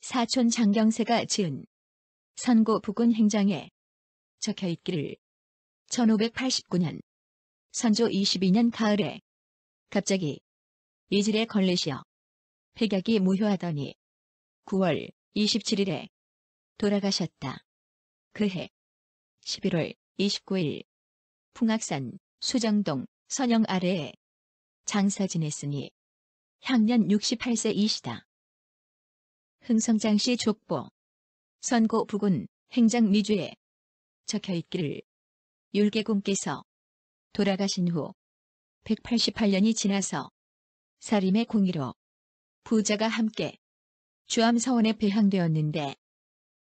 사촌 장경세가 지은 선고 부군 행장에 적혀있기를 1589년 선조 22년 가을에 갑자기 이질에 걸리시어 폐격이 무효하더니 9월 27일에 돌아가셨다. 그해 11월 29일 풍악산 수정동 선영 아래에 장사 지냈으니 향년 68세이시다. 흥성장씨 족보 선고 부군 행장 미주에 적혀있기를 율계공께서 돌아가신 후 188년이 지나서 사림의 공의로 부자가 함께 주암서원에 배향되었는데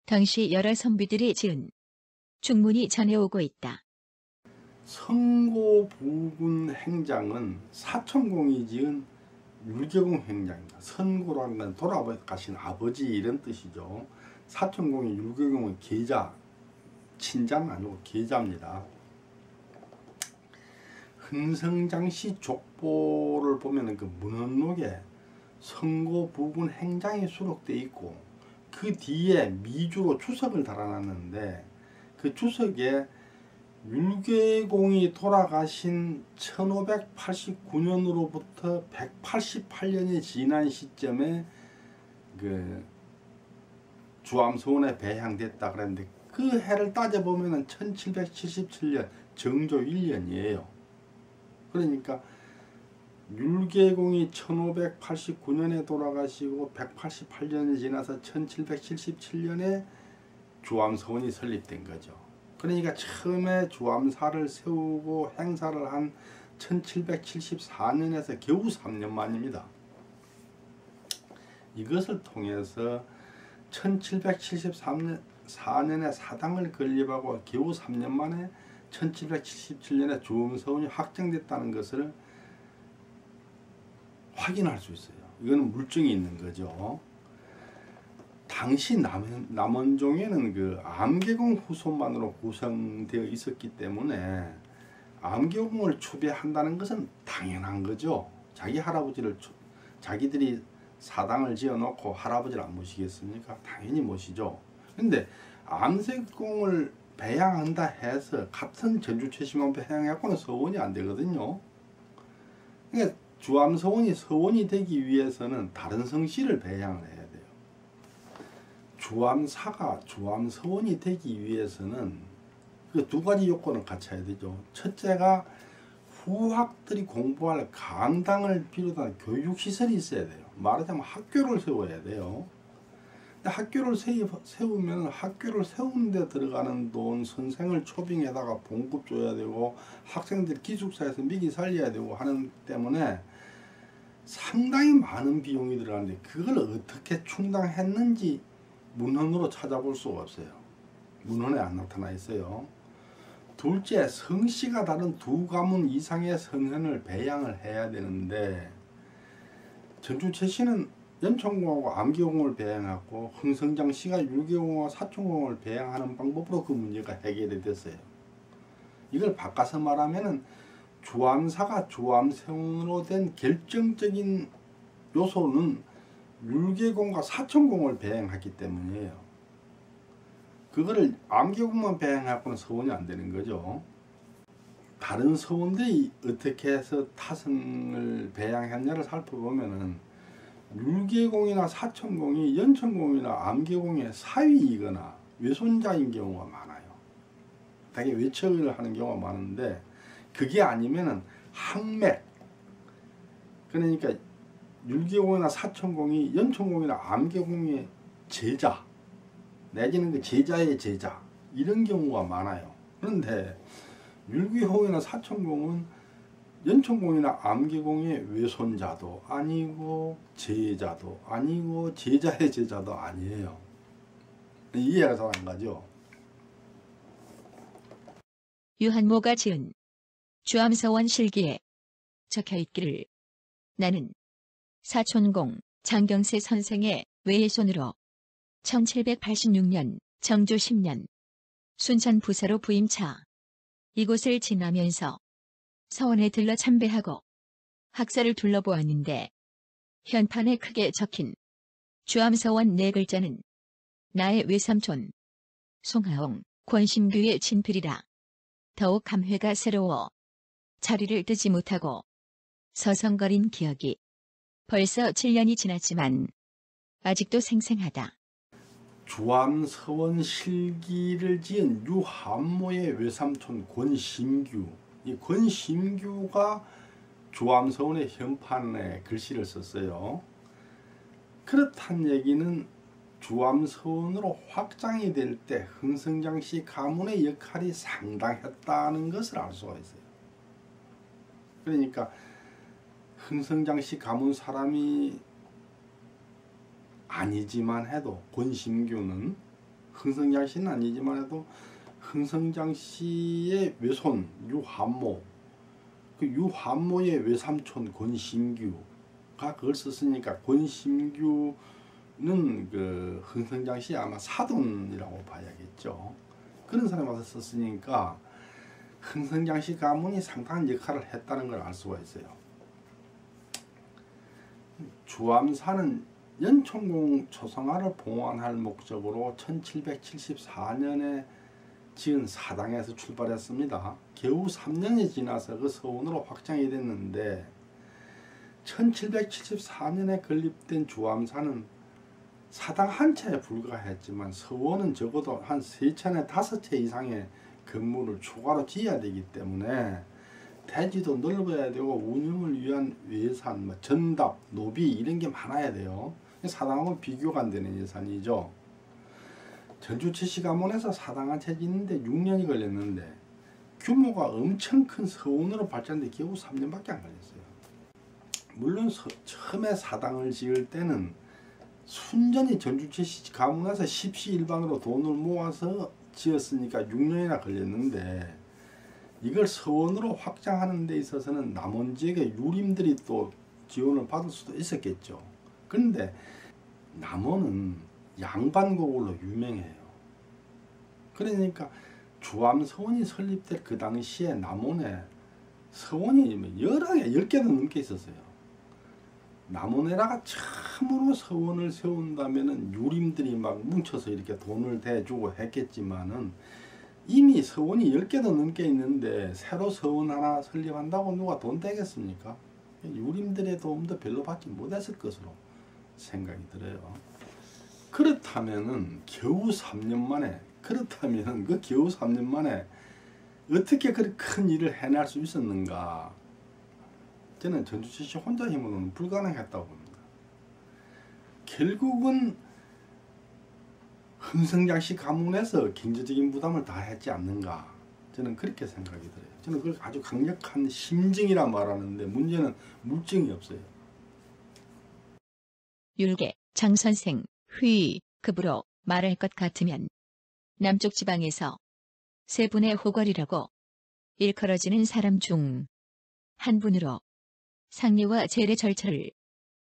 당시 여러 선비들이 지은 중문이 전해오고 있다. 선고 부군 행장은 사천공이 지은 율계공 행장입니다. 선고라는 건 돌아가신 아버지 이런 뜻이죠. 사천공이 율계공의 계자, 친자는 아니고 계자입니다. 흥성장씨 족보를 보면 그 문헌록에 선고 부군 행장이 수록되어 있고 그 뒤에 미주로 주석을 달아놨는데 그 주석에 율계공이 돌아가신 1589년으로부터 188년이 지난 시점에 그 주암서원에 배향됐다 그랬는데 그 해를 따져보면 1777년 정조 1년이에요. 그러니까 율계공이 1589년에 돌아가시고 188년이 지나서 1777년에 주암서원이 설립된 거죠. 그러니까 처음에 주암사를 세우고 행사를 한 1774년에서 겨우 3년 만입니다. 이것을 통해서 1774년에 사당을 건립하고 겨우 3년 만에 1777년에 주암서원이 확정됐다는 것을 확인할 수 있어요. 이거는 물증이 있는 거죠. 당시 남원종에는 그 암계공 후손만으로 구성되어 있었기 때문에 암계공을 추배한다는 것은 당연한 거죠. 자기 할아버지를 자기들이 사당을 지어놓고 할아버지를 안 모시겠습니까? 당연히 모시죠. 근데 암계공을 배양한다 해서 같은 전주 최씨만 배양해갖고는 서원이 안 되거든요. 그러니까 주암서원이 서원이 되기 위해서는 다른 성씨를 배양을 해야 돼요. 주암사가 주암서원이 되기 위해서는 그 두 가지 요건을 갖춰야 되죠. 첫째가 후학들이 공부할 강당을 비롯한 교육시설이 있어야 돼요. 말하자면 학교를 세워야 돼요. 근데 학교를 세우면 학교를 세우는 데 들어가는 돈, 선생을 초빙에다가 봉급 줘야 되고 학생들 기숙사에서 미기 살려야 되고 하는 때문에 상당히 많은 비용이 들어가는데 그걸 어떻게 충당했는지 문헌으로 찾아볼 수가 없어요. 문헌에 안 나타나 있어요. 둘째, 성씨가 다른 두 가문 이상의 성현을 배양을 해야 되는데 전주 최씨는 연천공하고 암계공을 배양하고 흥성장씨가 율계공하고 사천공을 배양하는 방법으로 그 문제가 해결이 됐어요. 이걸 바꿔서 말하면은 주암사가 주암서원으로 된 결정적인 요소는 율계공과 사천공을 배양했기 때문이에요. 그거를 암계공만 배양하고는 서원이 안 되는 거죠. 다른 서원들이 어떻게 해서 타성을 배양했냐를 살펴보면은 율계공이나 사천공이 연천공이나 암계공의 사위이거나 외손자인 경우가 많아요. 되게 외척을 하는 경우가 많은데 그게 아니면은 항맥, 그러니까 율계공이나 사천공이 연천공이나 암계공의 제자 내지는 그 제자의 제자 이런 경우가 많아요. 그런데 율계공이나 사천공은 연천공이나 암계공의 외손자도 아니고 제자도 아니고 제자의 제자도 아니에요. 이해가 잘 안 가죠? 유한모가 지은 주암서원 실기에 적혀있기를 나는 사촌공 장경세 선생의 외손으로 1786년 정조 10년 순천 부사로 부임차 이곳을 지나면서 서원에 들러 참배하고 학사를 둘러보았는데 현판에 크게 적힌 주암서원 네 글자는 나의 외삼촌 송하홍, 권심규의 친필이라 더욱 감회가 새로워 자리를 뜨지 못하고 서성거린 기억이 벌써 7년이 지났지만 아직도 생생하다. 주암서원 실기를 지은 유한모의 외삼촌 권심규, 이 권심규가 주암서원의 현판에 글씨를 썼어요. 그렇단 얘기는 주암서원으로 확장이 될 때 흥성장씨 가문의 역할이 상당했다는 것을 알 수가 있어요. 그러니까 흥성장씨 가문 사람이 아니지만 해도 권심규는 흥성장씨는 아니지만 해도 흥성장씨의 외손 유한모, 그 유한모의 외삼촌 권심규가 그걸 썼으니까 권심규는 그 흥성장씨 아마 사돈이라고 봐야겠죠. 그런 사람이 와서 썼으니까 흥성장씨 가문이 상당한 역할을 했다는 걸 알 수가 있어요. 주암사는 연총공 초성화를 봉헌할 목적으로 1774년에 지은 사당에서 출발했습니다. 겨우 3년이 지나서 그 서원으로 확장이 됐는데 1774년에 건립된 주암사는 사당 한 채에 불과했지만 서원은 적어도 한 3채나 5채 이상의 건물을 추가로 지어야 되기 때문에 대지도 넓어야 되고 운영을 위한 예산, 전답, 노비 이런 게 많아야 돼요. 사당하고 비교가 안 되는 예산이죠. 전주채씨 가문에서 사당 한 채 짓는데 6년이 걸렸는데 규모가 엄청 큰 서원으로 발전돼 겨우 3년밖에 안 걸렸어요. 물론 처음에 사당을 지을 때는 순전히 전주채씨 가문에서 십시일반으로 돈을 모아서 지었으니까 6년이나 걸렸는데 이걸 서원으로 확장하는 데 있어서는 남원 지역의 유림들이 또 지원을 받을 수도 있었겠죠. 그런데 남원은 양반고을로 유명해요. 그러니까 주암서원이 설립될 그 당시에 남원에 서원이 여러 개, 10개도 넘게 있었어요. 남원에다가 처음으로 서원을 세운다면은 유림들이 막 뭉쳐서 이렇게 돈을 대주고 했겠지만은 이미 서원이 10개도 넘게 있는데 새로 서원 하나 설립한다고 누가 돈 대겠습니까? 유림들의 도움도 별로 받지 못했을 것으로 생각이 들어요. 그렇다면은 겨우 3년 만에 그 겨우 3년 만에 어떻게 그렇게 큰 일을 해낼 수 있었는가? 저는 전주채씨 혼자 힘으로는 불가능했다고 봅니다. 결국은 흥성장씨 가문에서 경제적인 부담을 다 했지 않는가? 저는 그렇게 생각이 들어요. 저는 그걸 아주 강력한 심증이라 말하는데 문제는 물증이 없어요. 율계, 장선생, 급으로 말할 것 같으면 남쪽 지방에서 세 분의 호걸이라고 일컬어지는 사람 중 한 분으로 상례와 제례 절차를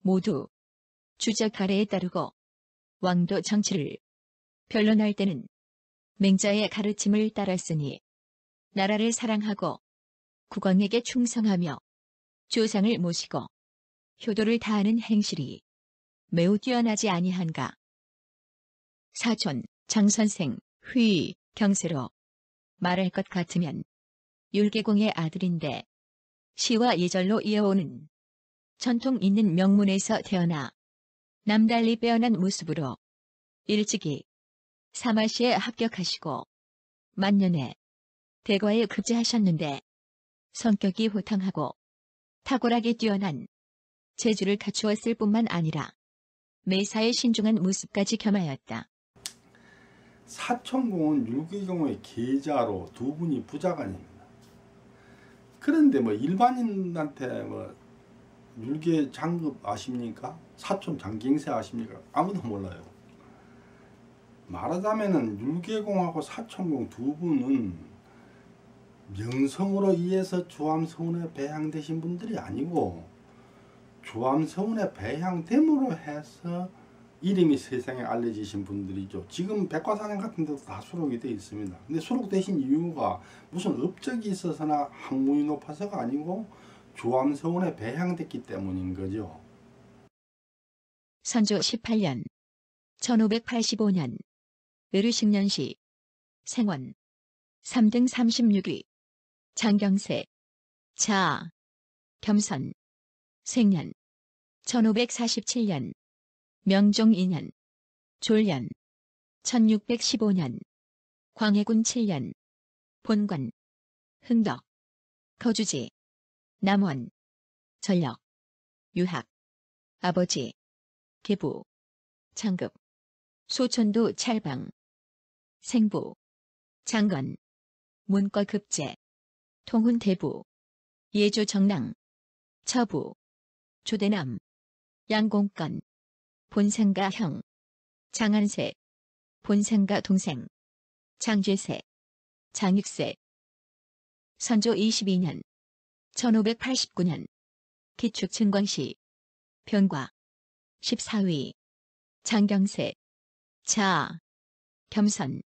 모두 주적 아래에 따르고 왕도 정치를 변론할 때는 맹자의 가르침을 따랐으니 나라를 사랑하고 국왕에게 충성하며 조상을 모시고 효도를 다하는 행실이 매우 뛰어나지 아니한가. 사촌, 장선생, 경세로 말할 것 같으면 율계공의 아들인데 시와 예절로 이어오는 전통 있는 명문에서 태어나 남달리 빼어난 모습으로 일찍이 사마시에 합격하시고 만년에 대과에 급제하셨는데 성격이 호탕하고 탁월하게 뛰어난 재주를 갖추었을 뿐만 아니라 매사에 신중한 모습까지 겸하였다. 사촌공은 율계공의 계자로 두 분이 부자간입니다. 그런데 뭐 일반인한테 뭐 율계 장급 아십니까? 사촌 장경세 아십니까? 아무도 몰라요. 말하자면은 율계공하고 사촌공 두 분은 명성으로 의해서 주암서원에 배양되신 분들이 아니고 주암서원에 배양됨으로 해서 이름이 세상에 알려지신 분들이죠. 지금 백과사전 같은 데도 다 수록이 되어 있습니다. 근데 수록되신 이유가 무슨 업적이 있어서나 학문이 높아서가 아니고 주암서원에 배양됐기 때문인 거죠. 선조 18년 1585년 을의식년시 생원 3등 36위 장경세 자 겸선 생년 1547년 명종 2년 졸년 1615년 광해군 7년 본관 흥덕 거주지 남원 전력 유학 아버지 계부 창급 소천도 찰방 생부 장건 문과급제 통훈대부 예조 정랑 처부 조대남 양공권 본생가 형 장안세 본생가 동생 장죄세 장익세 선조 22년 1589년 기축 증광시 변과 14위 장경세 자 겸선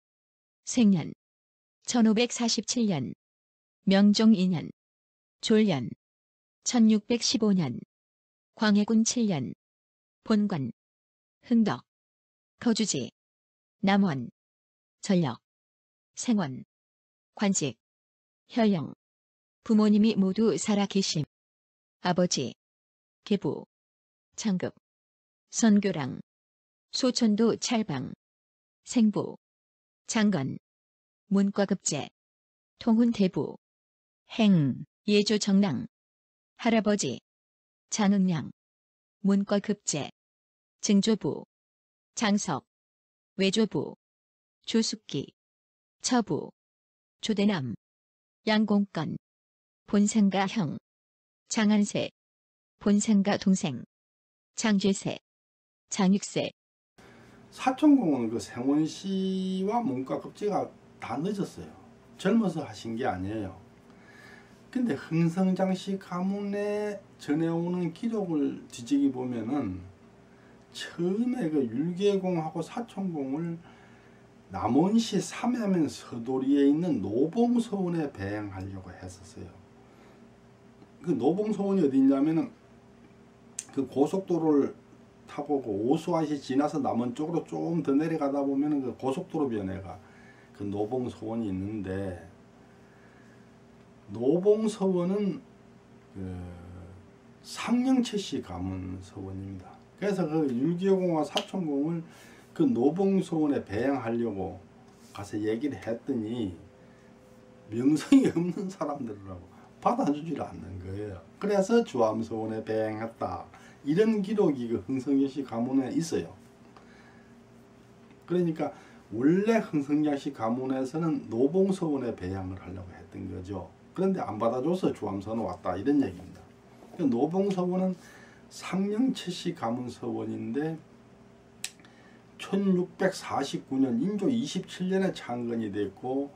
생년 1547년 명종 2년 졸년 1615년 광해군 7년 본관 흥덕 거주지 남원 전력 생원 관직 혈령 부모님이 모두 살아계심 아버지 계부 창급 선교랑 소천도 찰방 생부 장건 문과급제 통훈대부 행 예조 정랑 할아버지 장응량 문과급제 증조부 장석 외조부 조숙기 처부 조대남 양공권 본생가 형 장안세 본생가 동생 장죄세 장익세 사천공은 그 생원시와 문과급제가 다 늦었어요. 젊어서 하신 게 아니에요. 근데 흥성장씨 가문에 전해오는 기록을 뒤지기 보면은 처음에 그 율계공하고 사천공을 남원시 삼해면 서도리에 있는 노봉서원에 배양하려고 했었어요. 그 노봉서원이 어디 있냐면은 그 고속도로를 타고 그 오수아시 지나서 남원 쪽으로 조금 더 내려가다 보면은 그 고속도로 변해가 그 노봉서원이 있는데, 노봉서원은 그 상령채씨 가문 서원입니다. 그래서 그 율계공과 사천공을 그 노봉서원에 배양하려고 가서 얘기를 했더니 명성이 없는 사람들이라고 받아주질 않는 거예요. 그래서 주암서원에 배양했다, 이런 기록이 그 흥성장씨 가문에 있어요. 그러니까 원래 흥성장씨 가문에서는 노봉서원에 배양을 하려고 했던 거죠. 그런데 안 받아줘서 주암서원 왔다, 이런 얘기입니다. 노봉서원은 상령채씨 가문 서원인데 1649년 인조 27년에 창건이 됐고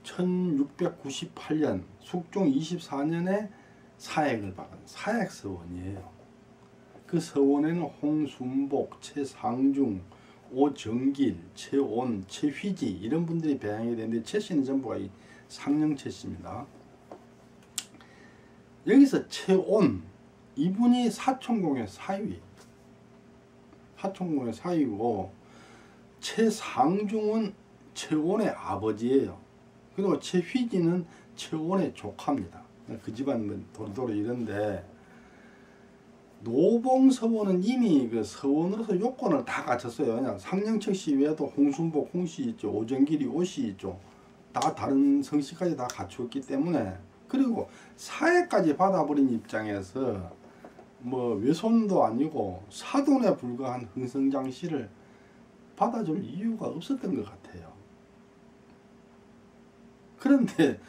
1698년 숙종 24년에 사액을 받은 사액서원이에요. 그 서원에는 홍순복, 최상중, 오정길, 최온, 최휘지 이런 분들이 배양이 되는데 최씨는 전부가 이 상령채씨입니다. 여기서 최온 이분이 사천공의 사위, 사천공의 사위고, 최상중은 최온의 아버지예요. 그리고 최휘지는 최온의 조카입니다. 그 집안 도리도리 이런데, 노봉서원은 이미 그 서원으로서 요건을 다 갖췄어요. 그냥 상령채씨 외에도 홍순복, 홍씨 있죠, 오정길이, 오씨 있죠. 다 다른 성씨까지 다 갖추었기 때문에, 그리고 사회까지 받아버린 입장에서 뭐 외손도 아니고 사돈에 불과한 흥성장씨를 받아줄 이유가 없었던 것 같아요. 그런데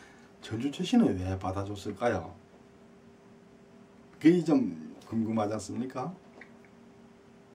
전주채씨는 왜 받아줬을까요? 그게 좀 궁금하지 않습니까?